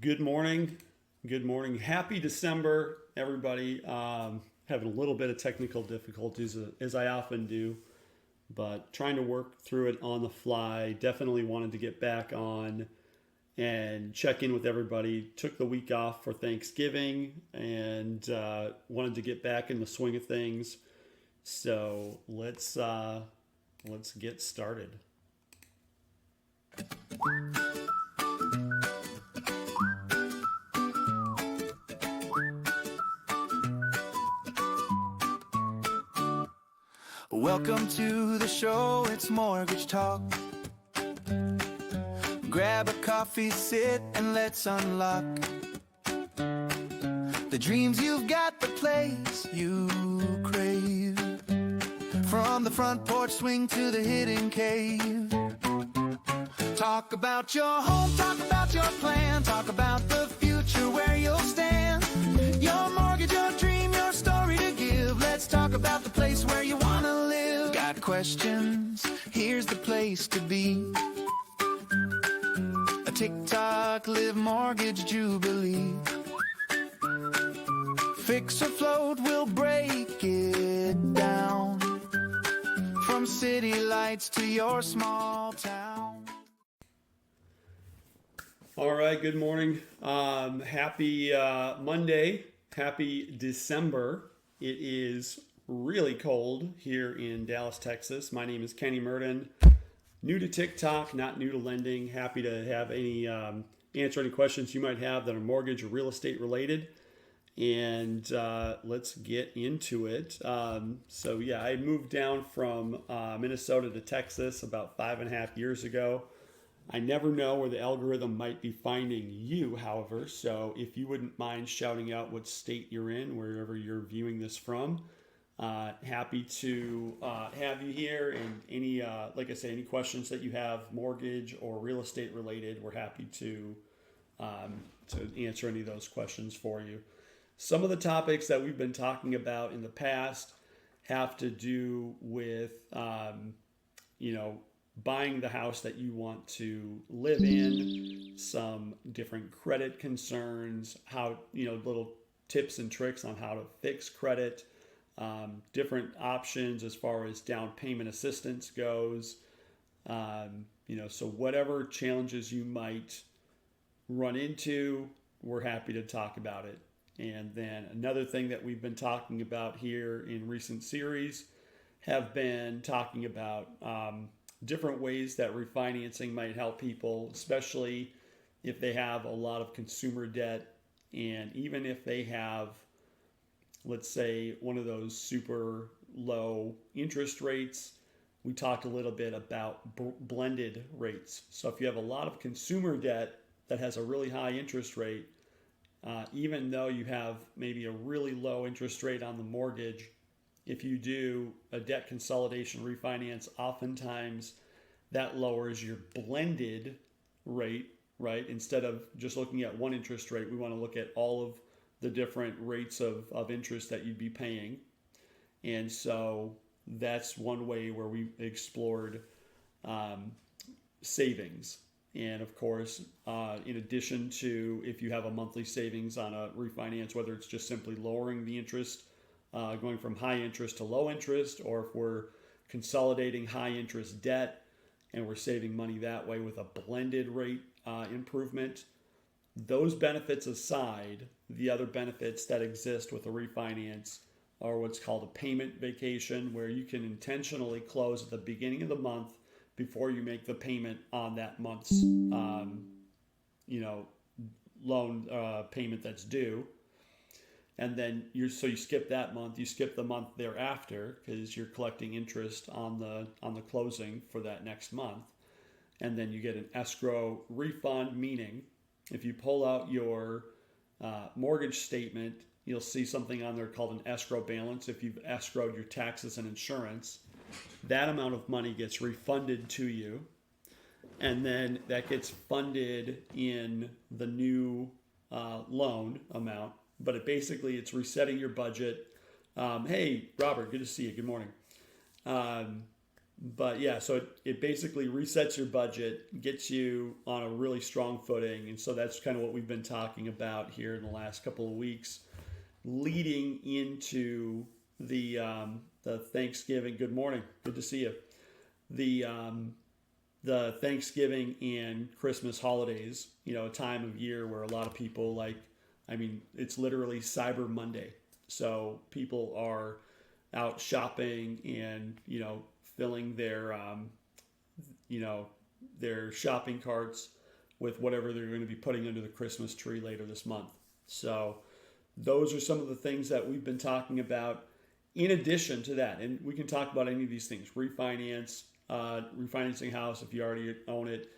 Good morning. Good morning. Happy December, everybody. Having a little bit of technical difficulties as I often do, but trying to work through it on the fly. Definitely wanted to get back on and check in with everybody. Took the week off for Thanksgiving and wanted to get back in the swing of things. So let's get started. Welcome to the show, it's Mortgage Talk. Grab a coffee, sit, and let's unlock the dreams you've got, the place you crave. From the front porch swing to the hidden cave. Talk about your home, talk about your plan, talk about the future where you'll stand. Your mortgage, your dream, your story to give. Let's talk about the place where you wanna live. Got questions? Here's the place to be. A TikTok live mortgage jubilee. Fix or float, we'll break it down. From city lights to your small town. All right, good morning. Happy Monday. Happy December. It is really cold here in Dallas, Texas. My name is Kenny Murden. New to TikTok, not new to lending. Happy to have answer any questions you might have that are mortgage or real estate related. And let's get into it. I moved down from Minnesota to Texas about 5.5 years ago. I never know where the algorithm might be finding you, however, so if you wouldn't mind shouting out what state you're in, wherever you're viewing this from, happy to have you here. And any, like I say, any questions that you have, mortgage or real estate related, we're happy to answer any of those questions for you. Some of the topics that we've been talking about in the past have to do with, buying the house that you want to live in, some different credit concerns, how, little tips and tricks on how to fix credit, different options as far as down payment assistance goes. So whatever challenges you might run into, we're happy to talk about it. And then another thing that we've been talking about here in recent series have been talking about different ways that refinancing might help people, especially if they have a lot of consumer debt, and even if they have, let's say, one of those super low interest rates. We talked a little bit about blended rates. So if you have a lot of consumer debt that has a really high interest rate, even though you have maybe a really low interest rate on the mortgage, if you do a debt consolidation refinance, oftentimes that lowers your blended rate, right? Instead of just looking at one interest rate, we want to look at all of the different rates of interest that you'd be paying. And so that's one way where we explored savings. And of course, in addition to if you have a monthly savings on a refinance, whether it's just simply lowering the interest, going from high interest to low interest, or if we're consolidating high interest debt and we're saving money that way with a blended rate improvement. Those benefits aside, the other benefits that exist with a refinance are what's called a payment vacation, where you can intentionally close at the beginning of the month before you make the payment on that month's loan payment that's due. And then you skip that month, you skip the month thereafter because you're collecting interest on the closing for that next month. And then you get an escrow refund, meaning if you pull out your mortgage statement, you'll see something on there called an escrow balance. If you've escrowed your taxes and insurance, that amount of money gets refunded to you. And then that gets funded in the new loan amount. But it's resetting your budget. Hey, Robert, good to see you. Good morning. But yeah, so it basically resets your budget, gets you on a really strong footing. And so that's kind of what we've been talking about here in the last couple of weeks, leading into the Thanksgiving. Good morning. Good to see you. The, the Thanksgiving and Christmas holidays, a time of year where a lot of people it's literally Cyber Monday. So people are out shopping and, filling you know, their shopping carts with whatever they're going to be putting under the Christmas tree later this month. So those are some of the things that we've been talking about. In addition to that, and we can talk about any of these things: refinancing a house if you already own it,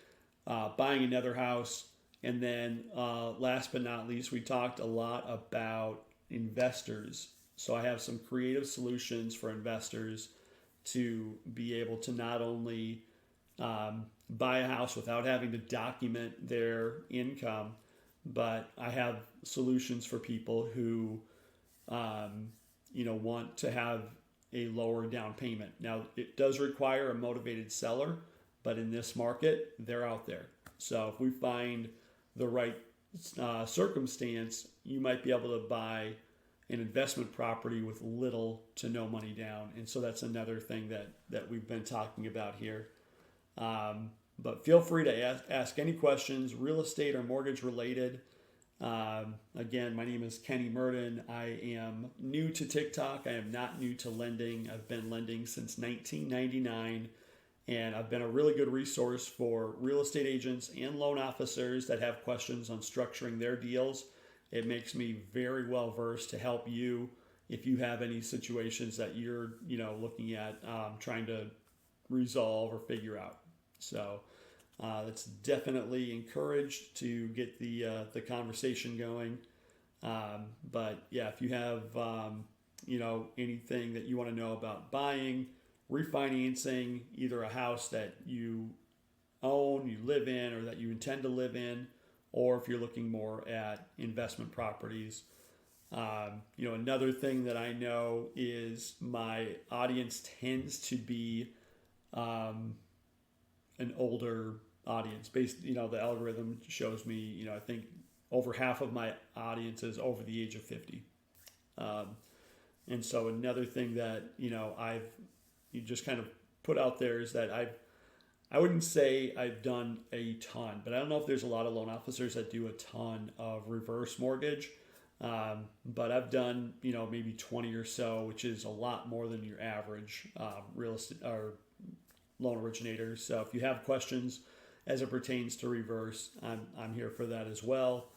buying another house, and then last but not least, we talked a lot about investors. So I have some creative solutions for investors to be able to not only buy a house without having to document their income, but I have solutions for people who, want to have a lower down payment. Now, it does require a motivated seller, but in this market, they're out there. So if we find the right circumstance, you might be able to buy an investment property with little to no money down. And so that's another thing that we've been talking about here. But feel free to ask any questions, real estate or mortgage related. Again, my name is Kenny Murden. I am new to TikTok. I am not new to lending. I've been lending since 1999, and I've been a really good resource for real estate agents and loan officers that have questions on structuring their deals. It makes me very well versed to help you if you have any situations that you're, looking at trying to resolve or figure out. So it's definitely encouraged to get the conversation going. But yeah, if you have anything that you want to know about buying, refinancing, either a house that you own, you live in, or that you intend to live in, or if you're looking more at investment properties. Another thing that I know is my audience tends to be an older audience. The algorithm shows me, I think over half of my audience is over the age of 50. And so another thing that, you just kind of put out there is that I wouldn't say I've done a ton, but I don't know if there's a lot of loan officers that do a ton of reverse mortgage. But I've done, maybe 20 or so, which is a lot more than your average real estate or loan originator. So if you have questions as it pertains to reverse, I'm here for that as well.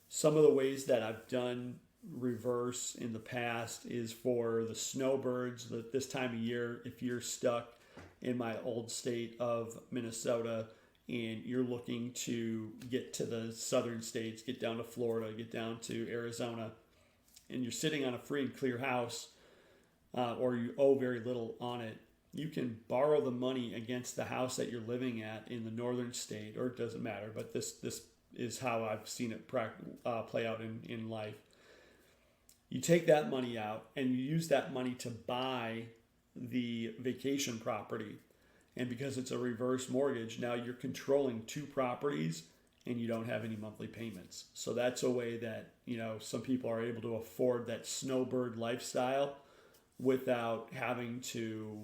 Some of the ways that I've done reverse in the past is for the snowbirds. This time of year, if you're stuck in my old state of Minnesota and you're looking to get to the southern states, get down to Florida, get down to Arizona, and you're sitting on a free and clear house, or you owe very little on it, you can borrow the money against the house that you're living at in the northern state, or it doesn't matter, but this is how I've seen it play out in life. You take that money out and you use that money to buy the vacation property. And because it's a reverse mortgage, now you're controlling two properties and you don't have any monthly payments. So that's a way that, some people are able to afford that snowbird lifestyle without having to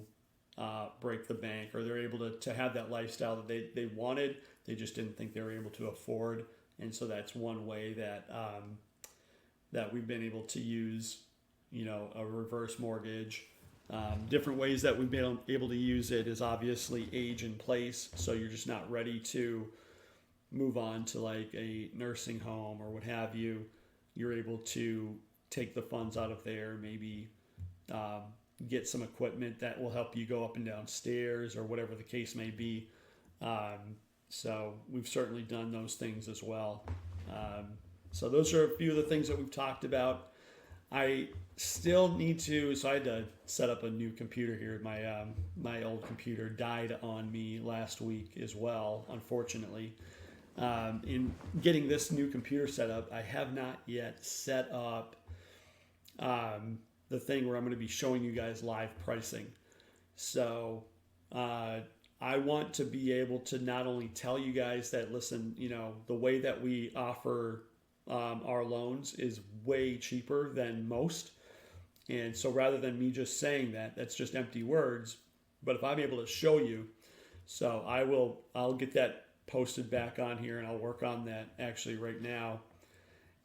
break the bank, or they're able to have that lifestyle that they wanted. They just didn't think they were able to afford. And so that's one way that that we've been able to use, a reverse mortgage. Different ways that we've been able to use it is obviously age in place. So you're just not ready to move on to like a nursing home or what have you. You're able to take the funds out of there, maybe get some equipment that will help you go up and down stairs or whatever the case may be. So we've certainly done those things as well. So those are a few of the things that we've talked about. I still need to, so I had to set up a new computer here. My old computer died on me last week as well, unfortunately. In getting this new computer set up, I have not yet set up the thing where I'm going to be showing you guys live pricing. So I want to be able to not only tell you guys that, listen, the way that we offer our loans is way cheaper than most. And so rather than me just saying that, that's just empty words. But if I'm able to show you, so I'll get that posted back on here, and I'll work on that actually right now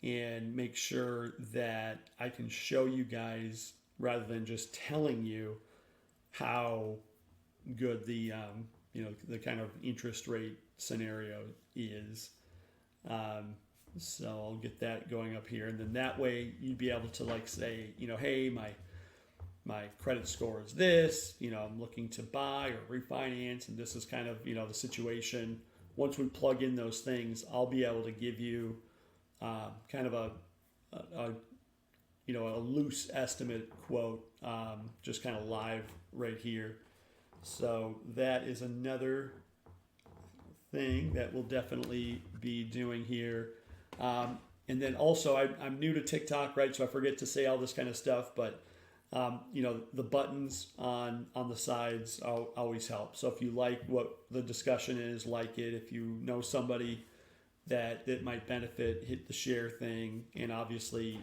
and make sure that I can show you guys rather than just telling you how good the kind of interest rate scenario is. So I'll get that going up here, and then that way you'd be able to like say, hey, my credit score is this, I'm looking to buy or refinance, and this is kind of the situation. Once we plug in those things, I'll be able to give you kind of a loose estimate quote, just kind of live right here. So that is another thing that we'll definitely be doing here. And then also, I'm new to TikTok, right? So I forget to say all this kind of stuff, but the buttons on the sides always help. So if you like what the discussion is, like it. If you know somebody that might benefit, hit the share thing, and obviously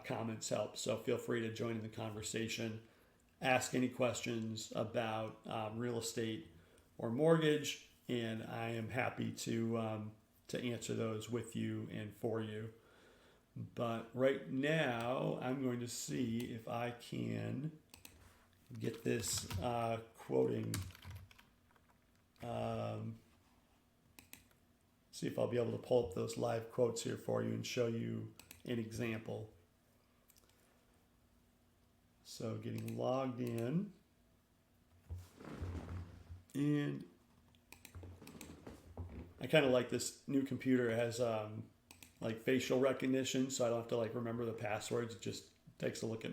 comments help. So feel free to join in the conversation. Ask any questions about real estate or mortgage, and I am happy to answer those with you and for you. But right now, I'm going to see if I can get this quoting. See if I'll be able to pull up those live quotes here for you and show you an example. So getting logged in, and I kind of like this new computer. It has like facial recognition, so I don't have to like remember the passwords. It just takes a look at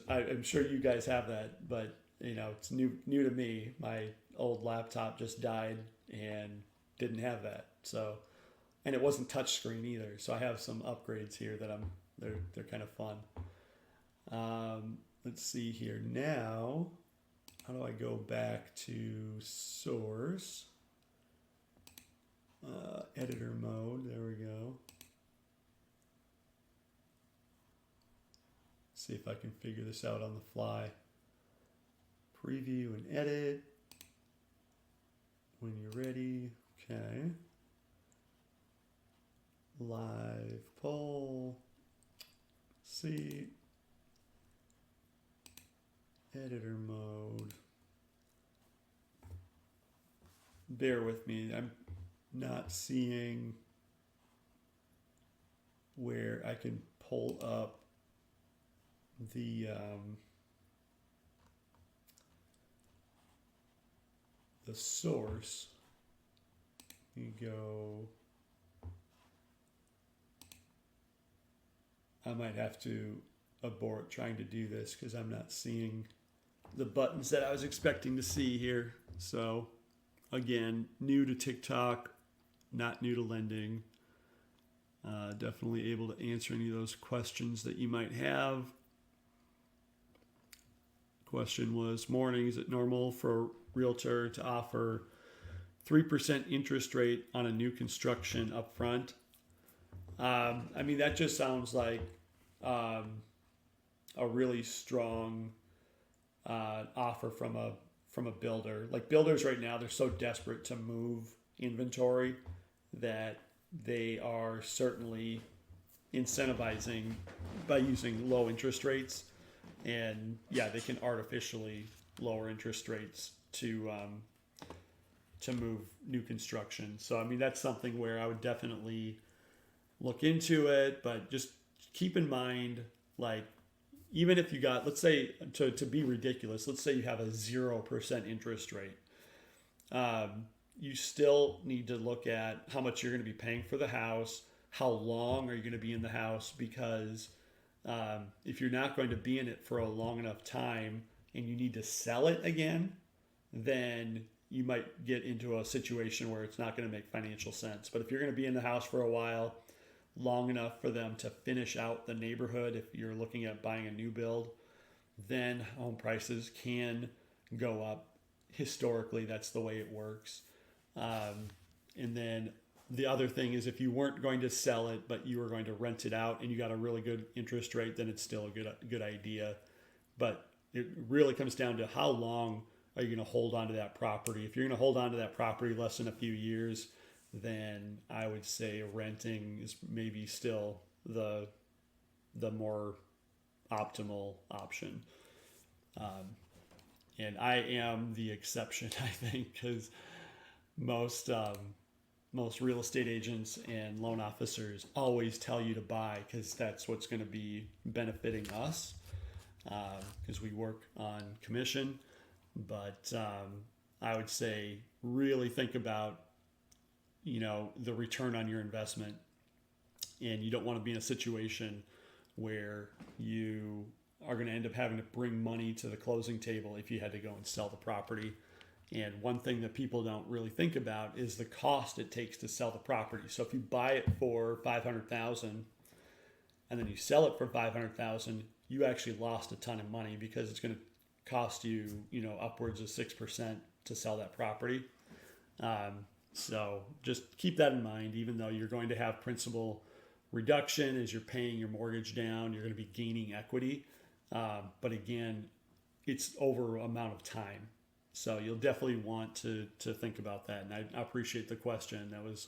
I'm sure you guys have that, but it's new to me. My old laptop just died and didn't have that. So, and it wasn't touchscreen either. So I have some upgrades here that they're kind of fun. Let's see here now. How do I go back to source? Editor mode. There we go. See if I can figure this out on the fly. Preview and edit. When you're ready. Okay. Live poll. See. Editor mode. Bear with me. I'm not seeing where I can pull up the source. You go. I might have to abort trying to do this because I'm not seeing the buttons that I was expecting to see here. So again, new to TikTok, not new to lending. Definitely able to answer any of those questions that you might have. Question was, morning, is it normal for a realtor to offer 3% interest rate on a new construction up front? I mean, that just sounds like a really strong offer from a builder. Like builders right now, they're so desperate to move inventory that they are certainly incentivizing by using low interest rates. And yeah, they can artificially lower interest rates to move new construction. So I mean, that's something where I would definitely look into it, but just keep in mind, like, even if you got, let's say, to be ridiculous, let's say you have a 0% interest rate, you still need to look at how much you're going to be paying for the house, how long are you going to be in the house, because if you're not going to be in it for a long enough time and you need to sell it again, then you might get into a situation where it's not going to make financial sense. But if you're going to be in the house for a while, long enough for them to finish out the neighborhood, if you're looking at buying a new build, then home prices can go up historically that's the way it works. And then the other thing is if you weren't going to sell it, but you were going to rent it out and you got a really good interest rate, then it's still a good idea. But it really comes down to how long are you going to hold on to that property. If you're going to hold on to that property less than a few years, then I would say renting is maybe still the more optimal option. And I am the exception, I think, because most real estate agents and loan officers always tell you to buy because that's what's going to be benefiting us, because we work on commission. But I would say really think about, the return on your investment, and you don't want to be in a situation where you are going to end up having to bring money to the closing table if you had to go and sell the property. And one thing that people don't really think about is the cost it takes to sell the property. So if you buy it for $500,000 and then you sell it for $500,000, you actually lost a ton of money because it's going to cost you, upwards of 6% to sell that property. So just keep that in mind. Even though you're going to have principal reduction as you're paying your mortgage down, you're going to be gaining equity. But again, it's over amount of time. So you'll definitely want to think about that. And I appreciate the question. That was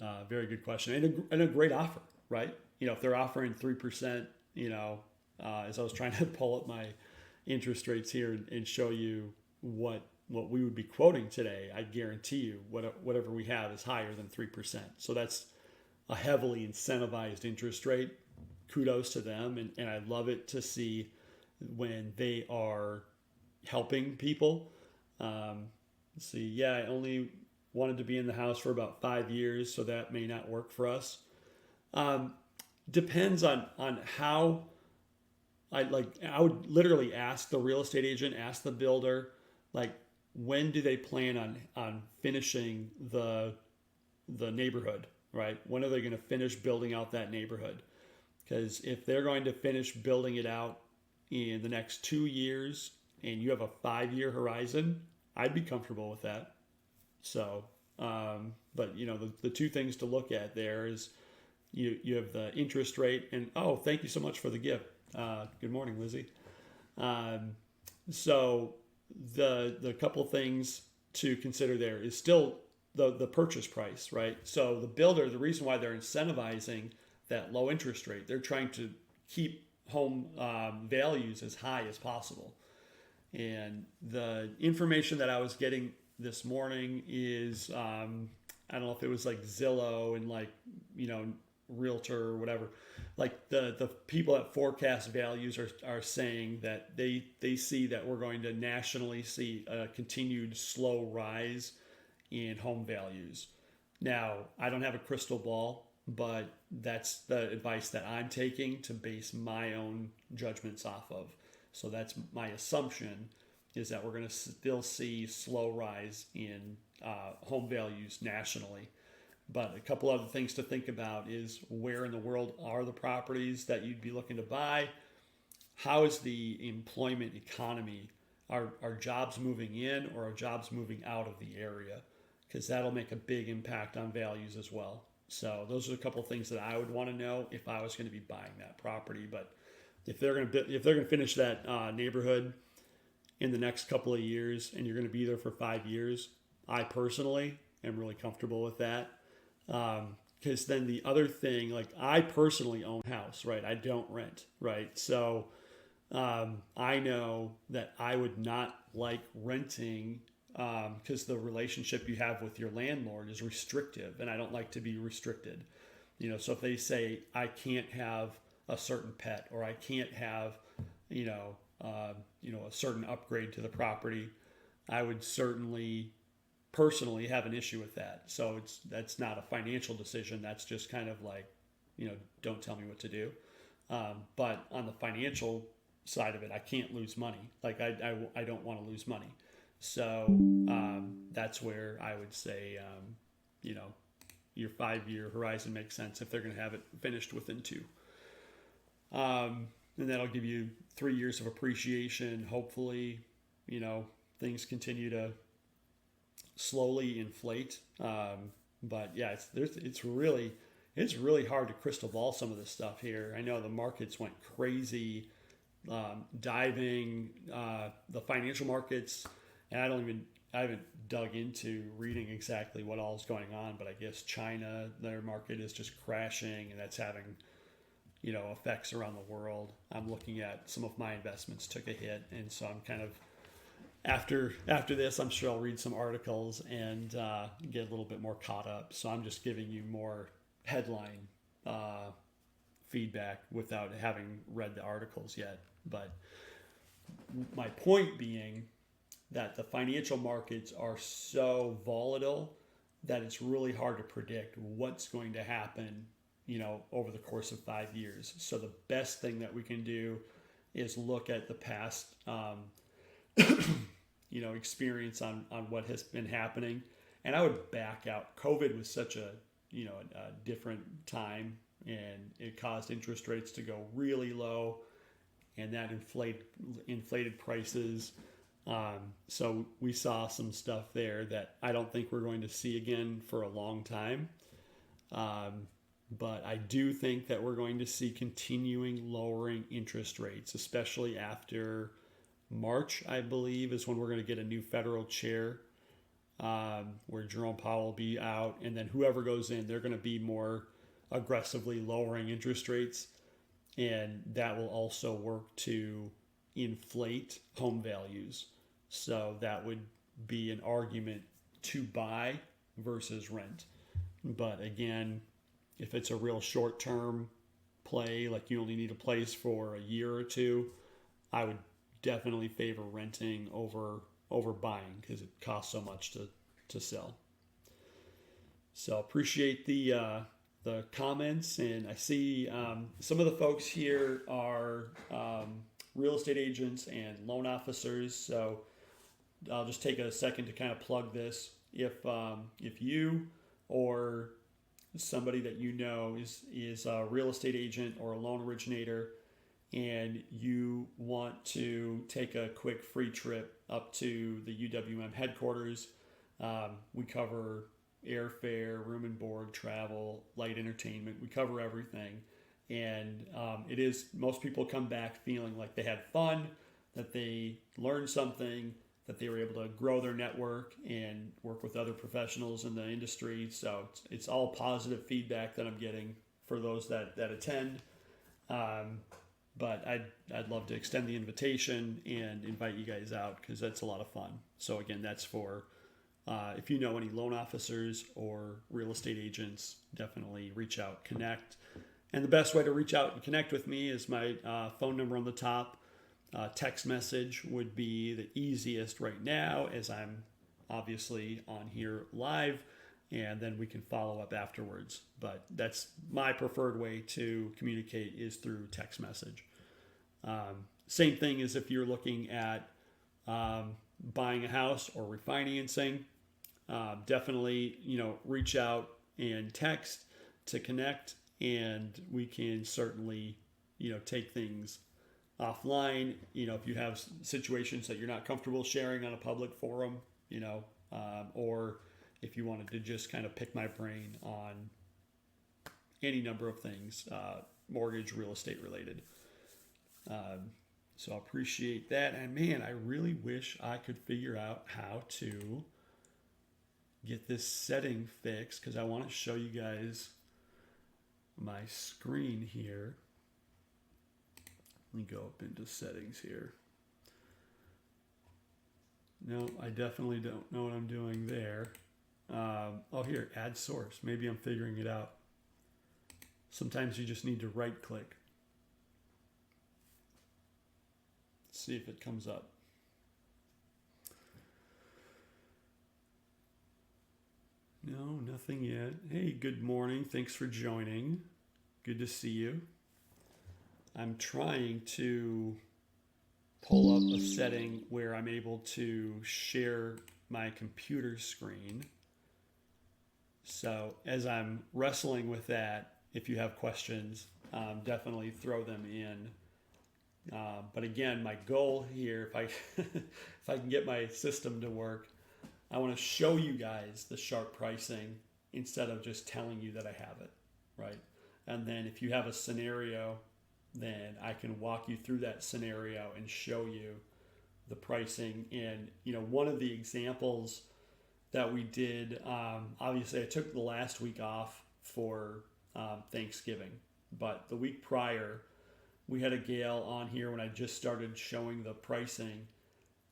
a very good question and a great offer, right? If they're offering 3%, as I was trying to pull up my interest rates here and show you what we would be quoting today, I guarantee you whatever we have is higher than 3%. So that's a heavily incentivized interest rate. Kudos to them. And I love it to see when they are helping people. I only wanted to be in the house for about 5 years, so that may not work for us. Depends on how I would literally ask the real estate agent, ask the builder, when do they plan on finishing the neighborhood, right? When are they going to finish building out that neighborhood? Because if they're going to finish building it out in the next 2 years and you have a 5-year horizon, I'd be comfortable with that. So, but the two things to look at there is you have the interest rate and, thank you so much for the gift. Good morning, Lizzie. So the couple of things to consider there is still the purchase price, right? So the builder, the reason why they're incentivizing that low interest rate, they're trying to keep home values as high as possible. And the information that I was getting this morning is, I don't know if it was Zillow and Realtor or whatever, the people that forecast values are saying that they see that we're going to nationally see a continued slow rise in home values. Now, I don't have a crystal ball, but that's the advice that I'm taking to base my own judgments off of. So that's my assumption, is that we're going to still see slow rise in home values nationally. But a couple other things to think about is where in the world are the properties that you'd be looking to buy? How is the employment economy? Are jobs moving in or are jobs moving out of the area? Because that'll make a big impact on values as well. So those are a couple of things that I would want to know if I was going to be buying that property. But if they're going to finish that neighborhood in the next couple of years and you're going to be there for 5 years, I personally am really comfortable with that. Because then the other thing, I personally own a house, right? I don't rent, right? So I know that I would not like renting because the relationship you have with your landlord is restrictive, and I don't like to be restricted. So if they say I can't have a certain pet or I can't have, a certain upgrade to the property, I would certainly personally have an issue with that. So that's not a financial decision. That's just kind of don't tell me what to do. But on the financial side of it, I can't lose money. I don't want to lose money. So that's where I would say, your 5-year horizon makes sense if they're going to have it finished within 2. And that'll give you 3 years of appreciation, hopefully, things continue to slowly inflate. But yeah, it's really hard to crystal ball some of this stuff here. I know the markets went crazy, diving the financial markets, and I haven't dug into reading exactly what all is going on, but I guess China, their market is just crashing, and that's having effects around the world. I'm looking at some of my investments took a hit, and so I'm kind of after this, I'm sure I'll read some articles and get a little bit more caught up. So I'm just giving you more headline feedback without having read the articles yet. But my point being that the financial markets are so volatile that it's really hard to predict what's going to happen, over the course of 5 years. So the best thing that we can do is look at the past, experience on what has been happening. And I would back out. COVID was such a different time, and it caused interest rates to go really low, and that inflated prices. So we saw some stuff there that I don't think we're going to see again for a long time. But I do think that we're going to see continuing lowering interest rates, especially after March, I believe, is when we're going to get a new federal chair, where Jerome Powell will be out, and then whoever goes in, they're going to be more aggressively lowering interest rates, and that will also work to inflate home values. So that would be an argument to buy versus rent. But again, if it's a real short-term play, like you only need a place for a year or two, I would definitely favor renting over buying, because it costs so much to sell. So appreciate the comments, and I see some of the folks here are real estate agents and loan officers. So I'll just take a second to kind of plug this. If you or somebody that is a real estate agent or a loan originator, and you want to take a quick free trip up to the UWM headquarters, we cover airfare, room and board, travel, light entertainment. We cover everything. And most people come back feeling like they had fun, that they learned something, that they were able to grow their network and work with other professionals in the industry. So it's all positive feedback that I'm getting for those that attend. But I'd love to extend the invitation and invite you guys out, because that's a lot of fun. So again, that's for if you know any loan officers or real estate agents, definitely reach out, connect. And the best way to reach out and connect with me is my phone number on the top. Text message would be the easiest right now, as I'm obviously on here live, and then we can follow up afterwards. But that's my preferred way to communicate, is through text message. Same thing as if you're looking at buying a house or refinancing. Definitely, reach out and text to connect, and we can certainly, take things offline. If you have situations that you're not comfortable sharing on a public forum, or if you wanted to just kind of pick my brain on any number of things, mortgage, real estate related. So I appreciate that. And man, I really wish I could figure out how to get this setting fixed, because I want to show you guys my screen here. Let me go up into settings here. No, I definitely don't know what I'm doing there. Here, add source. Maybe I'm figuring it out. Sometimes you just need to right click. See if it comes up. No, nothing yet. Hey, good morning. Thanks for joining. Good to see you. I'm trying to pull up a setting where I'm able to share my computer screen. So as I'm wrestling with that, if you have questions, definitely throw them in But again, my goal here, if I if I can get my system to work, I want to show you guys the sharp pricing instead of just telling you that I have it, right? And then if you have a scenario, then I can walk you through that scenario and show you the pricing. And one of the examples that we did, obviously I took the last week off for Thanksgiving, but the week prior we had a gal on here when I just started showing the pricing,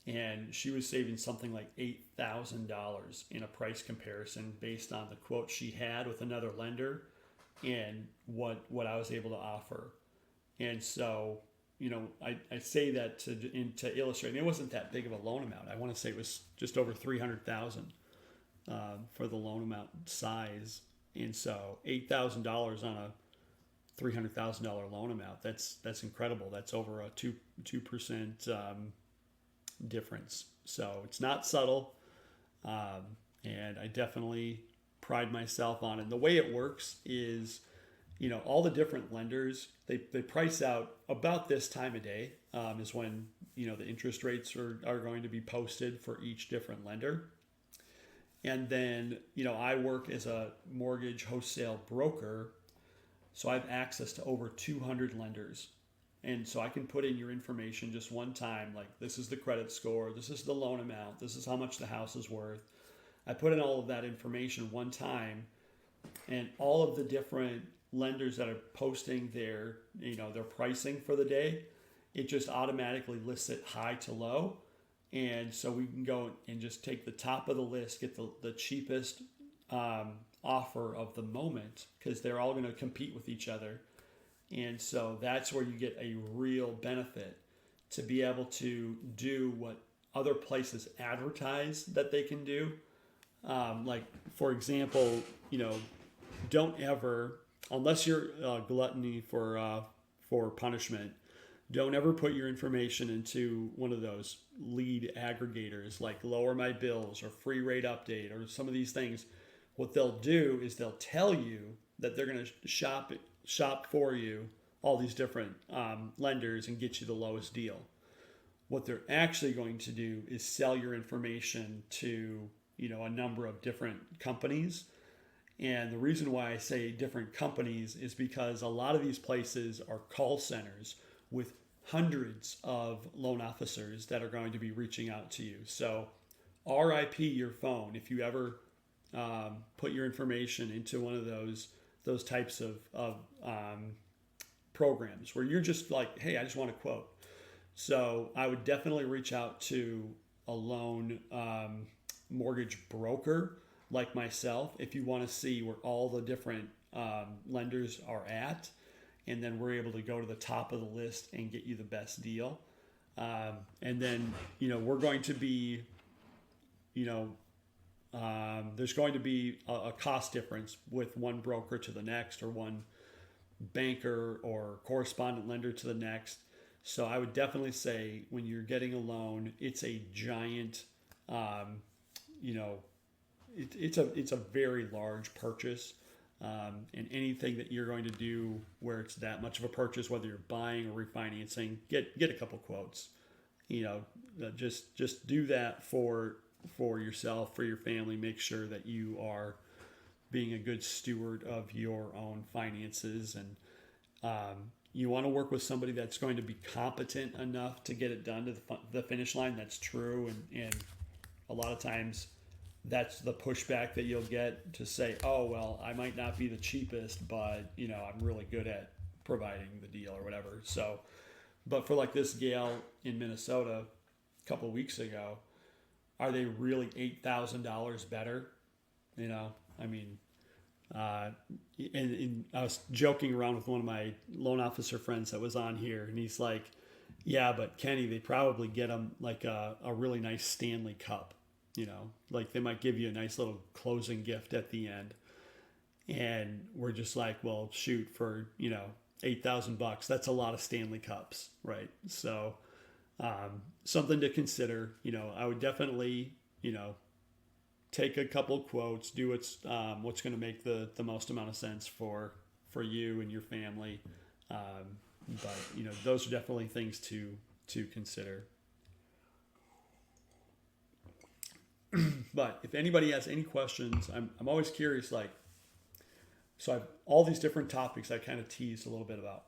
and she was saving something like $8,000 in a price comparison based on the quote she had with another lender and what I was able to offer. And so, I say that to illustrate. And it wasn't that big of a loan amount. I want to say it was just over $300,000 for the loan amount size. And so, $8,000 on a $300,000 loan amount. That's incredible. That's over a 2% difference. So it's not subtle, and I definitely pride myself on it. And the way it works is, all the different lenders, they price out about this time of day, is when the interest rates are going to be posted for each different lender. And then I work as a mortgage wholesale broker, so I have access to over 200 lenders. And so I can put in your information just one time, like this is the credit score, this is the loan amount, this is how much the house is worth. I put in all of that information one time, and all of the different lenders that are posting their pricing for the day, it just automatically lists it high to low. And so we can go and just take the top of the list, get the cheapest offer of the moment, because they're all going to compete with each other. And so that's where you get a real benefit to be able to do what other places advertise that they can do. Like, for example, don't ever, unless you're gluttony for punishment, don't ever put your information into one of those lead aggregators like Lower My Bills or Free Rate Update or some of these things. What they'll do is they'll tell you that they're going to shop for you all these different lenders and get you the lowest deal. What they're actually going to do is sell your information to a number of different companies. And the reason why I say different companies is because a lot of these places are call centers with hundreds of loan officers that are going to be reaching out to you. So RIP your phone if you ever put your information into one of those types of programs where you're just like, hey, I just want a quote. So I would definitely reach out to a loan mortgage broker like myself if you want to see where all the different lenders are at, and then we're able to go to the top of the list and get you the best deal. And then we're going to be there's going to be a cost difference with one broker to the next, or one banker or correspondent lender to the next. So I would definitely say when you're getting a loan, it's a giant, it's a very large purchase. And anything that you're going to do where it's that much of a purchase, whether you're buying or refinancing, get a couple quotes. Just do that for yourself, for your family. Make sure that you are being a good steward of your own finances, and you want to work with somebody that's going to be competent enough to get it done to the finish line. That's true, and a lot of times that's the pushback that you'll get, to say, oh, well, I might not be the cheapest, but I'm really good at providing the deal or whatever. So, but for like this gal in Minnesota a couple of weeks ago, are they really $8,000 better? And I was joking around with one of my loan officer friends that was on here, and he's like, yeah, but Kenny, they probably get them like a really nice Stanley Cup, like they might give you a nice little closing gift at the end. And we're just like, well, shoot, for, $8,000, that's a lot of Stanley Cups, right? So, something to consider. I would definitely, take a couple quotes, do what's going to make the most amount of sense for you and your family. But those are definitely things to consider. But if anybody has any questions, I'm always curious. Like, so I've all these different topics I kind of teased a little bit about.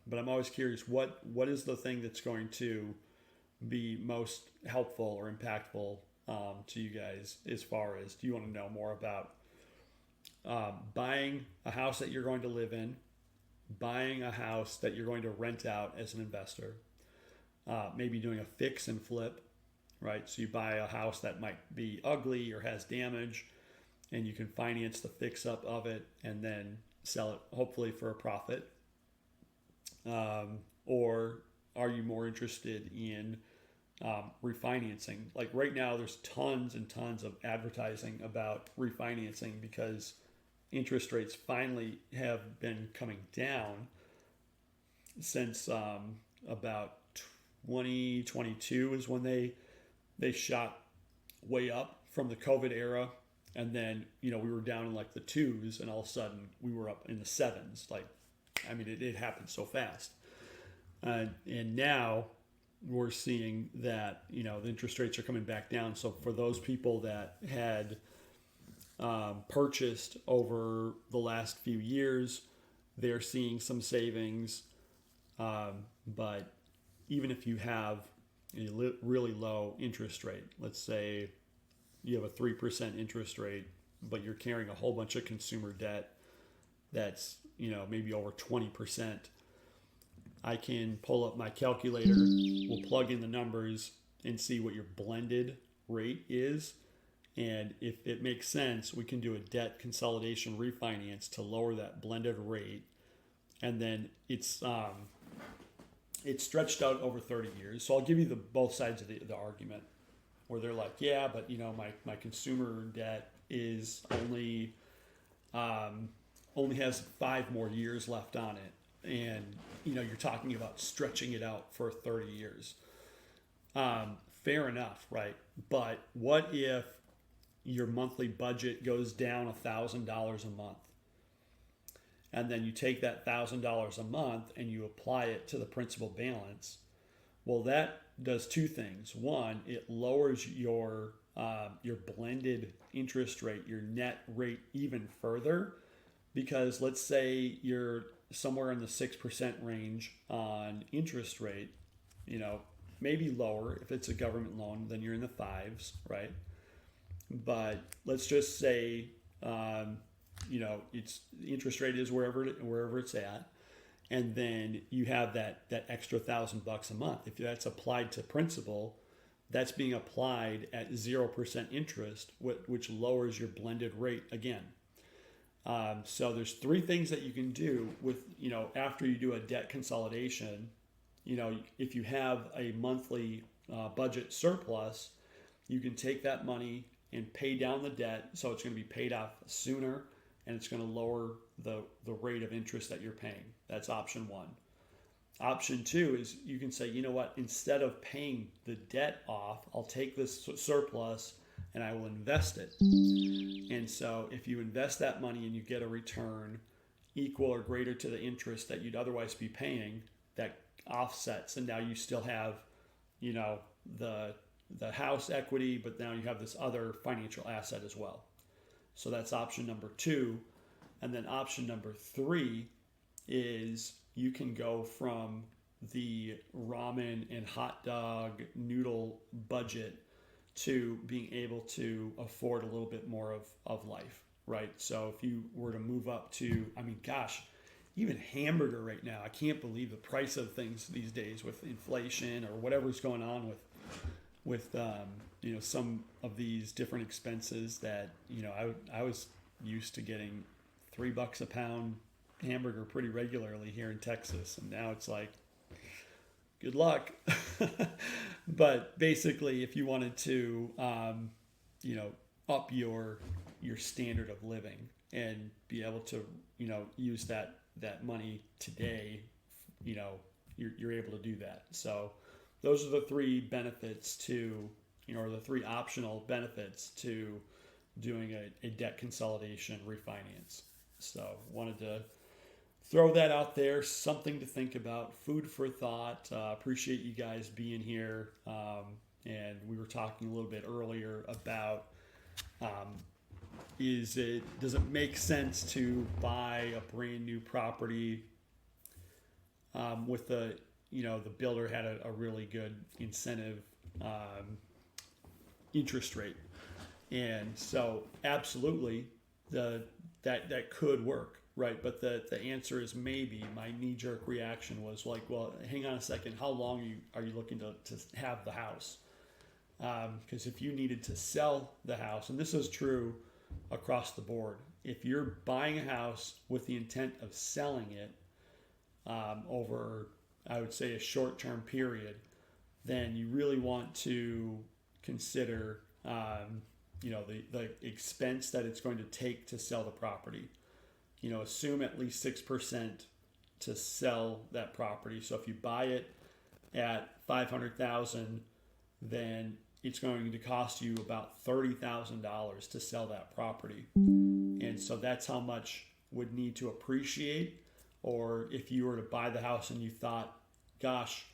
But I'm always curious, what is the thing that's going to be most helpful or impactful to you guys, as far as, do you want to know more about buying a house that you're going to live in, buying a house that you're going to rent out as an investor, maybe doing a fix and flip, right? So you buy a house that might be ugly or has damage, and you can finance the fix up of it and then sell it, hopefully for a profit. Or are you more interested in refinancing? Like right now, there's tons and tons of advertising about refinancing because interest rates finally have been coming down since about 2022 is when they shot way up from the COVID era. And then, we were down in like the 2s, and all of a sudden we were up in the 7s. Like, I mean, it happened so fast. And now we're seeing that, the interest rates are coming back down. So for those people that had purchased over the last few years, they're seeing some savings. But even if you have a really low interest rate, let's say you have a 3% interest rate, but you're carrying a whole bunch of consumer debt that's, maybe over 20%. I can pull up my calculator, we'll plug in the numbers and see what your blended rate is. And if it makes sense, we can do a debt consolidation refinance to lower that blended rate. And then it's stretched out over 30 years. So I'll give you both sides of the argument, where they're like, yeah, but my consumer debt is only has 5 more years left on it. And, you're talking about stretching it out for 30 years. Fair enough, right? But what if your monthly budget goes down $1,000 a month? And then you take that $1,000 a month and you apply it to the principal balance. Well, that does two things. One, it lowers your blended interest rate, your net rate, even further, because let's say you're somewhere in the 6% range on interest rate, maybe lower if it's a government loan, then you're in the 5s, right? But let's just say it's the interest rate is wherever it's at. And then you have that extra $1,000 a month. If that's applied to principal, that's being applied at 0% interest, which lowers your blended rate again. So there's 3 things that you can do with, after you do a debt consolidation. If you have a monthly budget surplus, you can take that money and pay down the debt. So it's going to be paid off sooner, and it's going to lower the rate of interest that you're paying. That's option 1. Option 2 is you can say, you know what, instead of paying the debt off, I'll take this surplus and I will invest it. And so if you invest that money and you get a return equal or greater to the interest that you'd otherwise be paying, that offsets. And now you still have, the house equity, but now you have this other financial asset as well. So that's option number 2. And then option number 3 is you can go from the ramen and hot dog noodle budget to being able to afford a little bit more of life, right? So if you were to move up to, even hamburger right now, I can't believe the price of things these days with inflation or whatever's going on with some of these different expenses that, I was used to getting $3 a pound hamburger pretty regularly here in Texas. And now it's like, good luck. But basically, if you wanted to, up your standard of living and be able to, use that money today, you're able to do that. So those are the 3 benefits to, or the 3 optional benefits to doing a debt consolidation refinance. So wanted to throw that out there, something to think about, food for thought. Appreciate you guys being here. And we were talking a little bit earlier about does it make sense to buy a brand new property with the builder had a really good incentive interest rate, and so absolutely that could work, right? But the answer is maybe. My knee-jerk reaction was like, well, hang on a second, how long are you looking to have the house? Because if you needed to sell the house, and this is true across the board, if you're buying a house with the intent of selling it over, I would say, a short-term period, then you really want to consider the expense that it's going to take to sell the property. Assume at least 6% to sell that property. So if you buy it at $500,000, then it's going to cost you about $30,000 to sell that property. And so that's how much would need to appreciate. Or if you were to buy the house and you thought, gosh,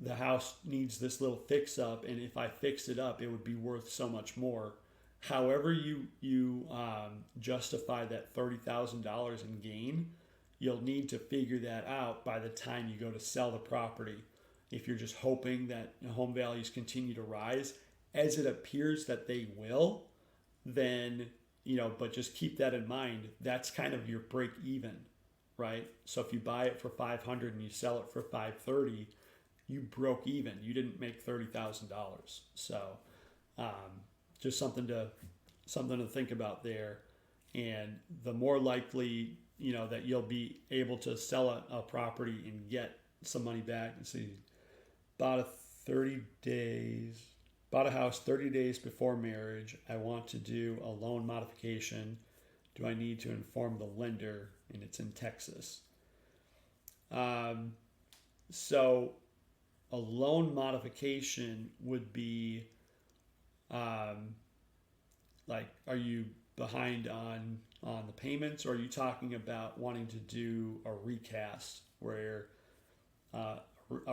the house needs this little fix up, and if I fix it up, it would be worth so much more. However you justify that $30,000 in gain, you'll need to figure that out by the time you go to sell the property. If you're just hoping that home values continue to rise, as it appears that they will, then, but just keep that in mind. That's kind of your break even, right? So if you buy it for $500 and you sell it for $530, you broke even. You didn't make $30,000. So just something to think about there. And the more likely, that you'll be able to sell a property and get some money back. And see, bought a house 30 days before marriage. I want to do a loan modification. Do I need to inform the lender? And it's in Texas. So a loan modification would be like, are you behind on the payments, or are you talking about wanting to do a recast, where a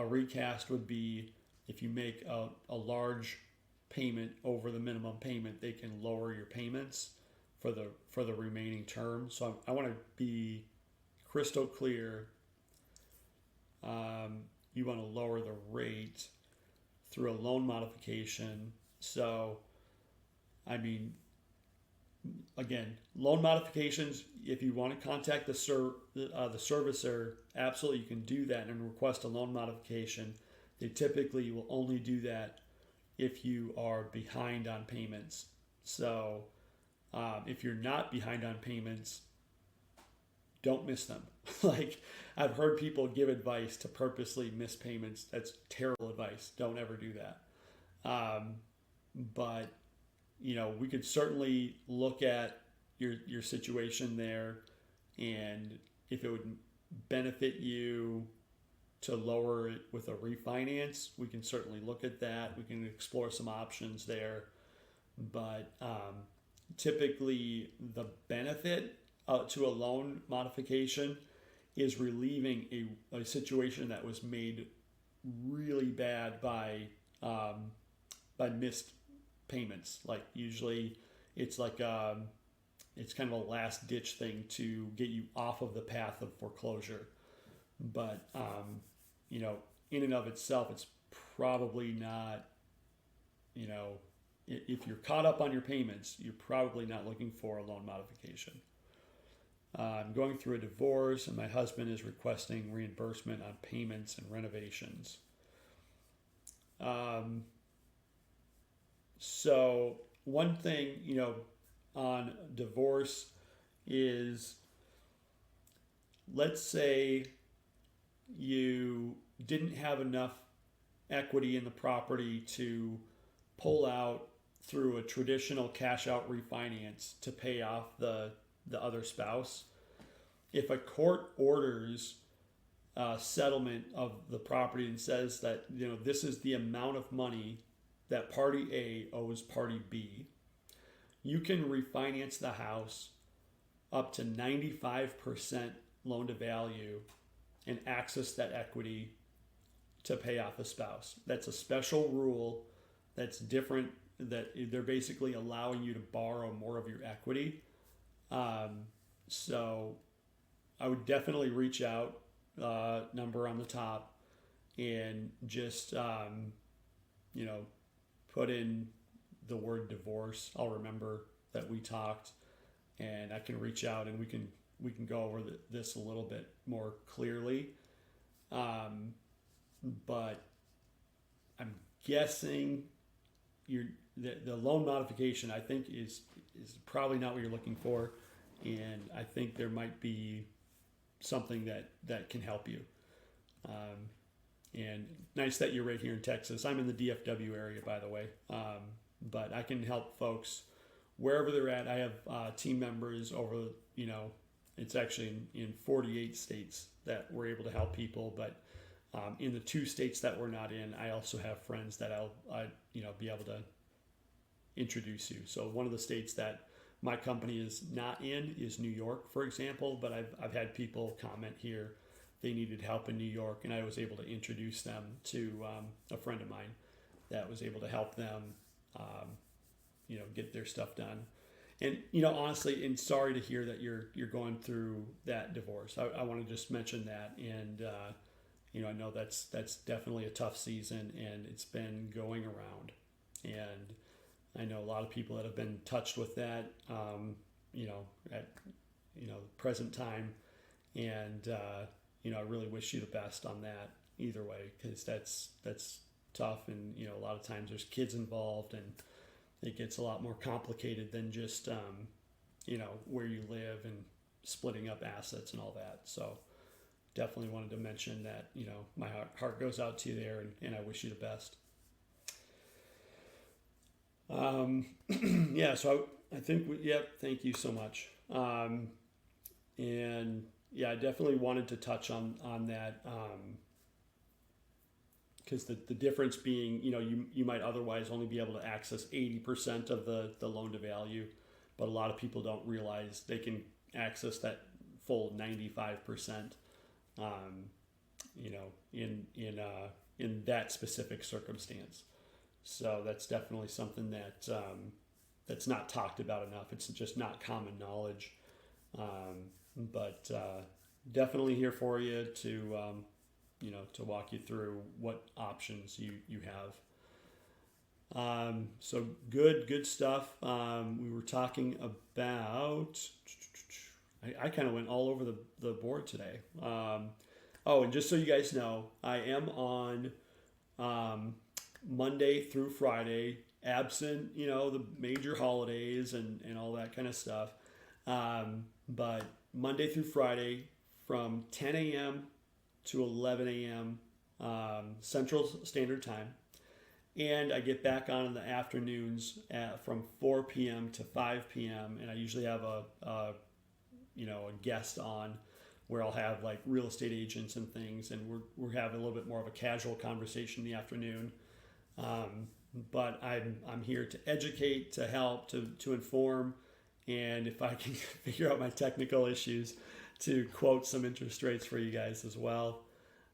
recast would be if you make a large payment over the minimum payment, they can lower your payments for the remaining term. So I want to be crystal clear. You want to lower the rate through a loan modification. So, again, loan modifications, if you want to contact the servicer, absolutely you can do that and request a loan modification. They typically will only do that if you are behind on payments. So if you're not behind on payments, don't miss them. Like, I've heard people give advice to purposely miss payments. That's terrible advice. Don't ever do that. But we could certainly look at your situation there, and if it would benefit you to lower it with a refinance, we can certainly look at that. We can explore some options there. But typically the benefit to a loan modification is relieving a situation that was made really bad by missed payments. Like, usually it's like it's kind of a last ditch thing to get you off of the path of foreclosure. But in and of itself, it's probably not, if you're caught up on your payments, you're probably not looking for a loan modification. I'm going through a divorce, and my husband is requesting reimbursement on payments and renovations. So one thing, on divorce is, let's say you didn't have enough equity in the property to pull out through a traditional cash out refinance to pay off the other spouse. If a court orders settlement of the property and says that, this is the amount of money that party A owes party B, you can refinance the house up to 95% loan to value and access that equity to pay off a spouse. That's a special rule that's different, that they're basically allowing you to borrow more of your equity. So I would definitely reach out, number on the top, and just, put in the word divorce. I'll remember that we talked, and I can reach out and we can go over this a little bit more clearly. But I'm guessing the loan modification, I think, is probably not what you're looking for, and I think there might be something that can help you. And nice that you're right here in Texas. I'm in the DFW area, by the way, but I can help folks wherever they're at. I have team members over, it's actually in 48 states that we're able to help people, but in the 2 states that we're not in, I also have friends that I'll be able to introduce you. So one of the states that my company is not in is New York, for example, but I've had people comment here they needed help in New York, and I was able to introduce them to a friend of mine that was able to help them get their stuff done. And honestly, and sorry to hear that you're going through that divorce. I want to just mention that, and I know that's definitely a tough season, and it's been going around, and I know a lot of people that have been touched with that, at the present time, and I really wish you the best on that either way, because that's tough, and a lot of times there's kids involved, and it gets a lot more complicated than just where you live and splitting up assets and all that. So definitely wanted to mention that my heart goes out to you there, and I wish you the best. Yeah, so I think thank you so much. And yeah, I definitely wanted to touch on that, because the difference being, you might otherwise only be able to access 80% of the loan to value, but a lot of people don't realize they can access that full 95%, in that specific circumstance. So that's definitely something that that's not talked about enough. It's just not common knowledge. But definitely here for you to walk you through what options you have. So good stuff. We were talking about, I kind of went all over the board today. And just so you guys know, I am on Monday through Friday, absent, the major holidays and all that kind of stuff. But Monday through Friday from 10 a.m. to 11 a.m. Central Standard Time. And I get back on in the afternoons from 4 p.m. to 5 p.m. And I usually have a guest on where I'll have like real estate agents and things. And we're having a little bit more of a casual conversation in the afternoon. But I'm here to educate, to help, to inform, and if I can figure out my technical issues, to quote some interest rates for you guys as well.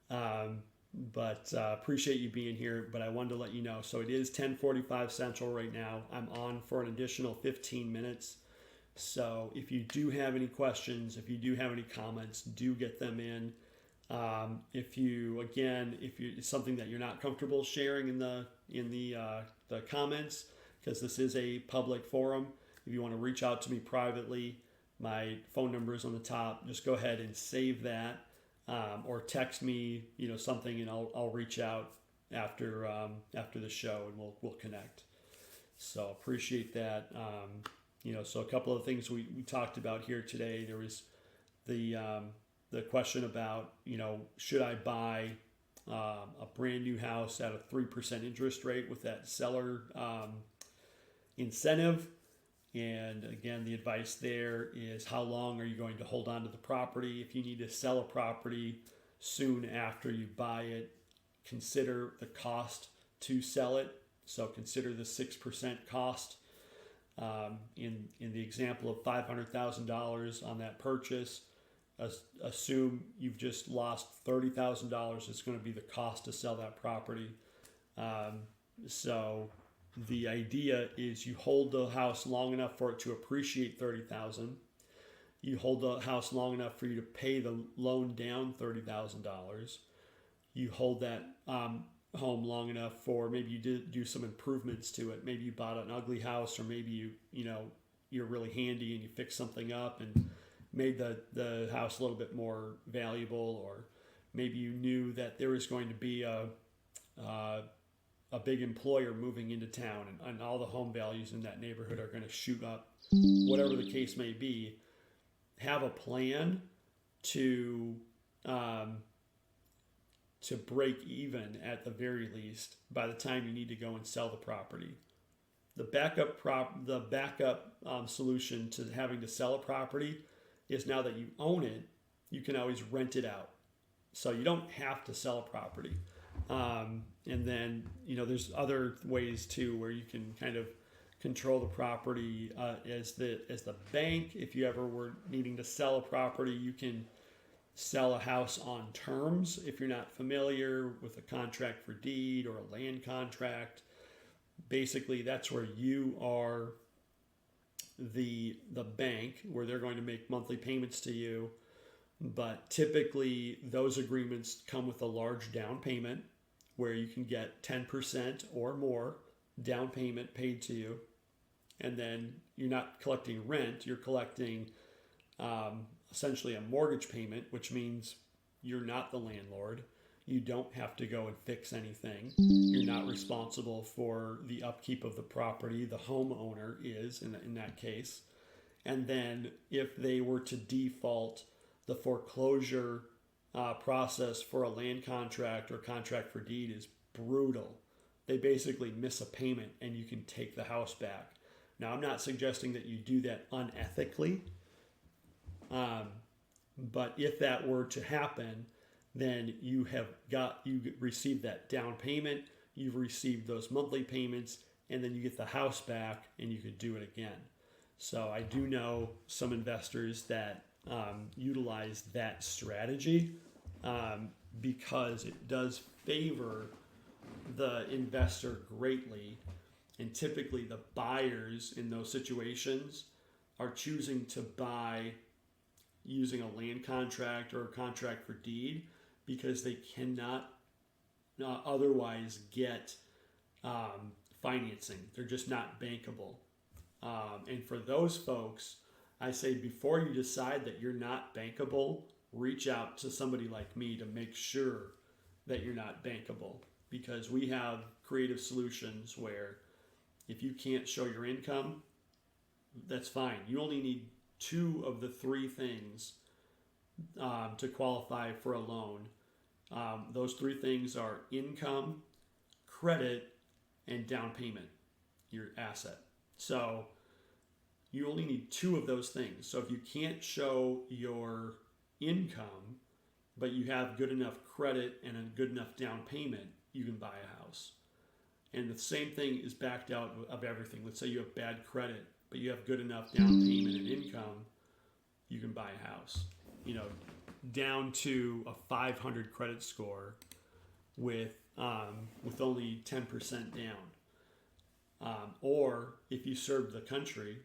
But appreciate you being here. But I wanted to let you know, so it is 10:45 Central right now. I'm on for an additional 15 minutes. So if you do have any questions, if you do have any comments, do get them in. If it's something that you're not comfortable sharing in the comments, because this is a public forum, if you want to reach out to me privately, my phone number is on the top. Just go ahead and save that, or text me, something, and I'll reach out after the show, and we'll connect. So appreciate that. So a couple of things we talked about here today. There was the question about, should I buy a brand new house at a 3% interest rate with that seller incentive? And again, the advice there is, how long are you going to hold on to the property? If you need to sell a property soon after you buy it, consider the cost to sell it. So consider the 6% cost. In the example of $500,000 on that purchase, assume you've just lost $30,000. It's going to be the cost to sell that property. So the idea is you hold the house long enough for it to appreciate $30,000. You hold the house long enough for you to pay the loan down $30,000. You hold that home long enough for maybe you did do some improvements to it. Maybe you bought an ugly house, or maybe you're really handy and you fix something up and made the house a little bit more valuable, or maybe you knew that there was going to be a big employer moving into town, and all the home values in that neighborhood are going to shoot up. Whatever the case may be, have a plan to break even at the very least by the time you need to go and sell the property. The backup solution to having to sell a property is, now that you own it, you can always rent it out. So you don't have to sell a property. And then, there's other ways too where you can kind of control the property as the bank. If you ever were needing to sell a property, you can sell a house on terms. If you're not familiar with a contract for deed or a land contract, basically that's where you are the bank, where they're going to make monthly payments to you. But typically those agreements come with a large down payment where you can get 10% or more down payment paid to you. And then you're not collecting rent, you're collecting essentially a mortgage payment, which means you're not the landlord. You don't have to go and fix anything. You're not responsible for the upkeep of the property. The homeowner is in that case. And then if they were to default, the foreclosure process for a land contract or contract for deed is brutal. They basically miss a payment and you can take the house back. Now, I'm not suggesting that you do that unethically, but if that were to happen, then you received that down payment, you've received those monthly payments, and then you get the house back and you could do it again. So I do know some investors that utilize that strategy because it does favor the investor greatly. And typically the buyers in those situations are choosing to buy using a land contract or a contract for deed because they cannot otherwise get financing. They're just not bankable. And for those folks, I say before you decide that you're not bankable, reach out to somebody like me to make sure that you're not bankable, because we have creative solutions where if you can't show your income, that's fine. You only need 2 of the 3 things to qualify for a loan. Those 3 things are income, credit, and down payment, your asset. So you only need 2 of those things. So if you can't show your income, but you have good enough credit and a good enough down payment, you can buy a house. And the same thing is backed out of everything. Let's say you have bad credit, but you have good enough down payment and income, you can buy a house. Down to a 500 credit score with only 10% down. Or if you served the country,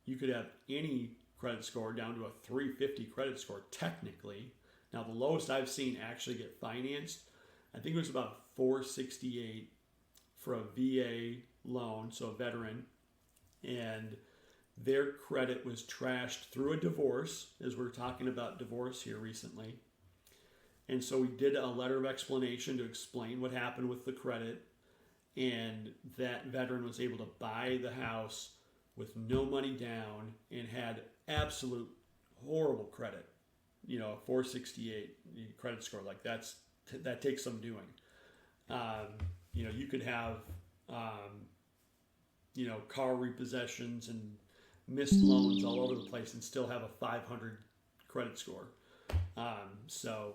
you could have any credit score down to a 350 credit score technically. Now the lowest I've seen actually get financed, I think it was about 468 for a VA loan, so a veteran, and their credit was trashed through a divorce, as we're talking about divorce here recently. And so we did a letter of explanation to explain what happened with the credit, and that veteran was able to buy the house with no money down and had absolute horrible credit. A 468 credit score, like that takes some doing. You could have car repossessions and missed loans all over the place and still have a 500 credit score. So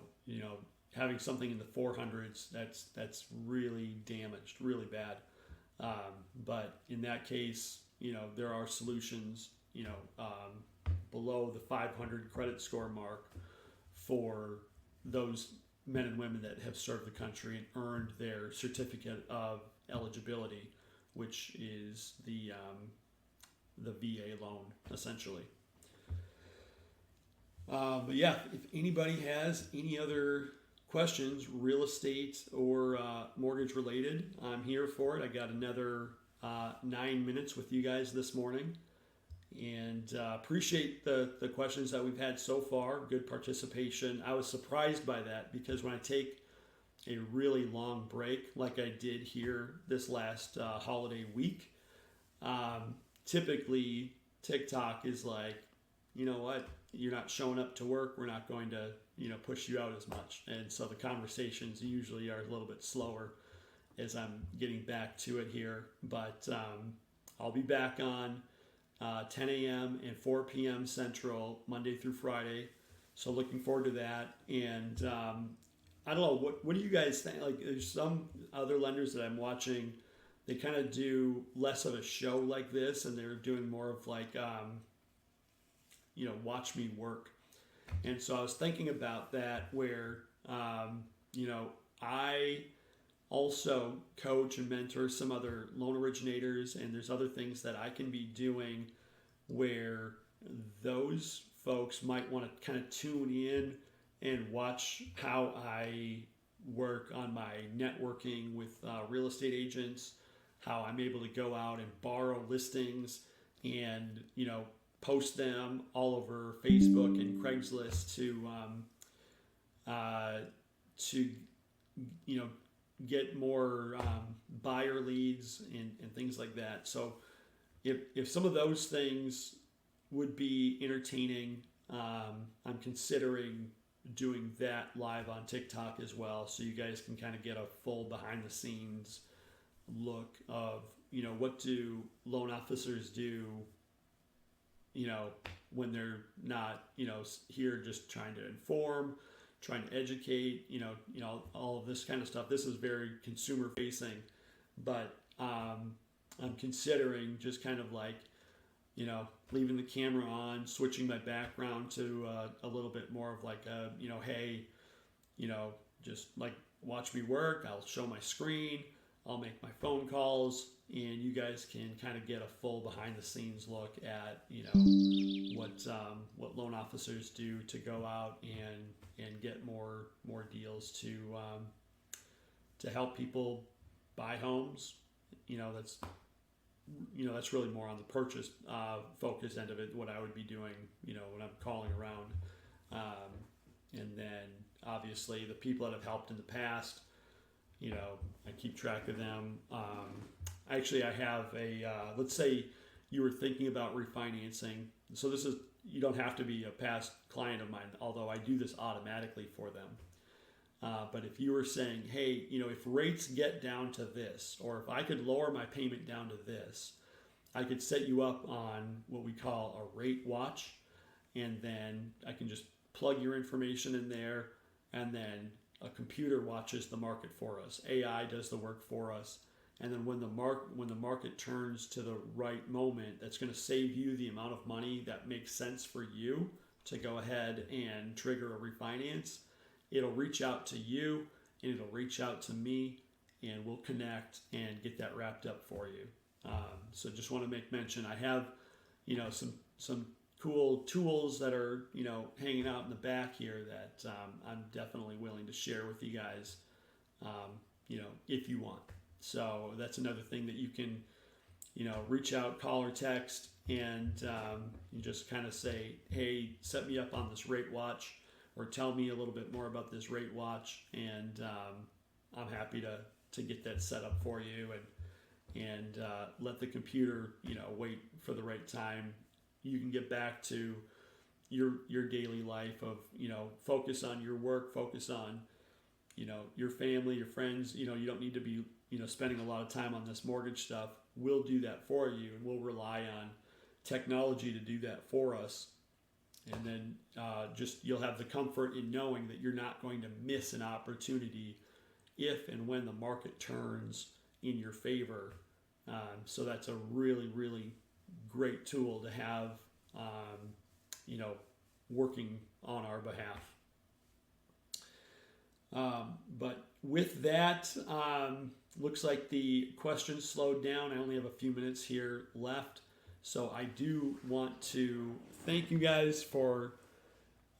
having something in the 400s, that's really damaged, really bad. But in that case, there are solutions, below below the 500 credit score mark for those men and women that have served the country and earned their certificate of eligibility, which is the VA loan, essentially. But yeah, if anybody has any other questions, real estate or mortgage related, I'm here for it. I got another 9 minutes with you guys this morning, and appreciate the questions that we've had so far. Good participation. I was surprised by that because when I take a really long break like I did here this last holiday week, typically TikTok is like, you know what, you're not showing up to work, we're not going to push you out as much. And so the conversations usually are a little bit slower as I'm getting back to it here. But I'll be back on 10 a.m. and 4 p.m. Central, Monday through Friday. So looking forward to that. And I don't know, what do you guys think? Like, there's some other lenders that I'm watching, they kind of do less of a show like this, and they're doing more of like, watch me work. And so I was thinking about that where, I also coach and mentor some other loan originators, and there's other things that I can be doing where those folks might want to kind of tune in and watch how I work on my networking with real estate agents, how I'm able to go out and borrow listings and, post them all over Facebook and Craigslist to get more buyer leads and things like that. So if some of those things would be entertaining, I'm considering doing that live on TikTok as well, so you guys can kind of get a full behind the scenes look of what do loan officers do when they're not here just trying to inform, trying to educate, all of this kind of stuff. This is very consumer facing, but I'm considering just kind of like leaving the camera on, switching my background to a little bit more of like a hey, just like watch me work. I'll show my screen, I'll make my phone calls, and you guys can kind of get a full behind the scenes look at what loan officers do to go out and get more deals to help people buy homes. That's really more on the purchase focus end of it, what I would be doing when I'm calling around, and then obviously the people that have helped in the past, I keep track of them. Actually, I have let's say you were thinking about refinancing. So you don't have to be a past client of mine, although I do this automatically for them. But if you were saying, hey, if rates get down to this, or if I could lower my payment down to this, I could set you up on what we call a rate watch. And then I can just plug your information in there, and then a computer watches the market for us. AI does the work for us. And then when the market turns to the right moment, that's going to save you the amount of money that makes sense for you to go ahead and trigger a refinance. It'll reach out to you, and it'll reach out to me, and we'll connect and get that wrapped up for you. So just want to make mention, I have, some cool tools that are, hanging out in the back here that I'm definitely willing to share with you guys, if you want. So that's another thing that you can, reach out, call or text, and you just kind of say, hey, set me up on this rate watch, or tell me a little bit more about this rate watch, and I'm happy to get that set up for you, and let the computer, wait for the right time. You can get back to your daily life of, focus on your work, focus on, your family, your friends. You don't need to be, spending a lot of time on this mortgage stuff. We'll do that for you, and we'll rely on technology to do that for us. And then you'll have the comfort in knowing that you're not going to miss an opportunity if and when the market turns in your favor. So that's a really, really great tool to have, working on our behalf. But with that, looks like the questions slowed down. I only have a few minutes here left. So I do want to thank you guys for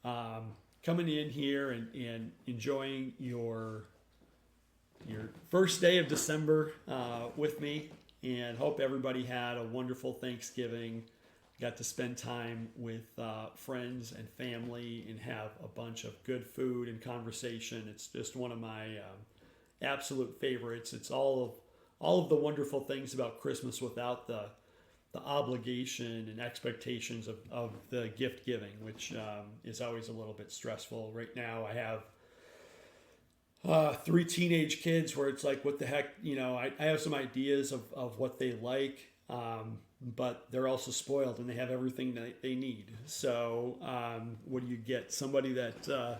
coming in here and enjoying your first day of December with me, and hope everybody had a wonderful Thanksgiving. Got to spend time with friends and family and have a bunch of good food and conversation. It's just one of my absolute favorites. It's all of the wonderful things about Christmas without the obligation and expectations of the gift giving, which is always a little bit stressful. Right now I have 3 teenage kids where it's like, what the heck, I have some ideas of what they like, but they're also spoiled and they have everything that they need. So what do you get? Somebody that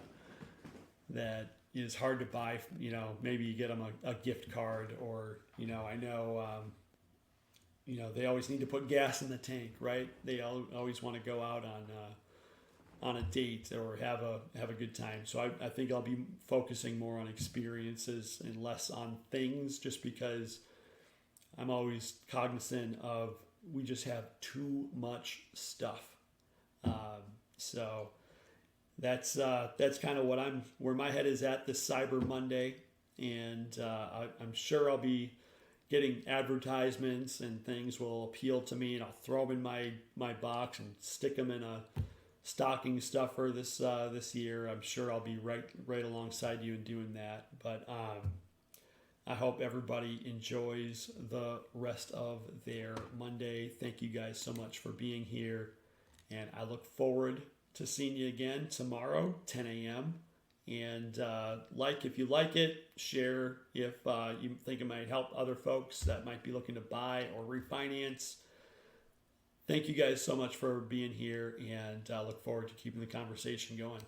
is hard to buy, maybe you get them a gift card, or, I know, they always need to put gas in the tank, right? They always want to go out on a date or have a good time. So I think I'll be focusing more on experiences and less on things, just because I'm always cognizant of we just have too much stuff. So that's kind of where my head is at this Cyber Monday, and I'm sure I'll be getting advertisements and things will appeal to me, and I'll throw them in my box and stick them in a stocking stuffer this year. I'm sure I'll be right alongside you in doing that. But I hope everybody enjoys the rest of their Monday. Thank you guys so much for being here, and I look forward to seeing you again tomorrow, 10 a.m. And if you like it, share if you think it might help other folks that might be looking to buy or refinance. Thank you guys so much for being here, and I look forward to keeping the conversation going.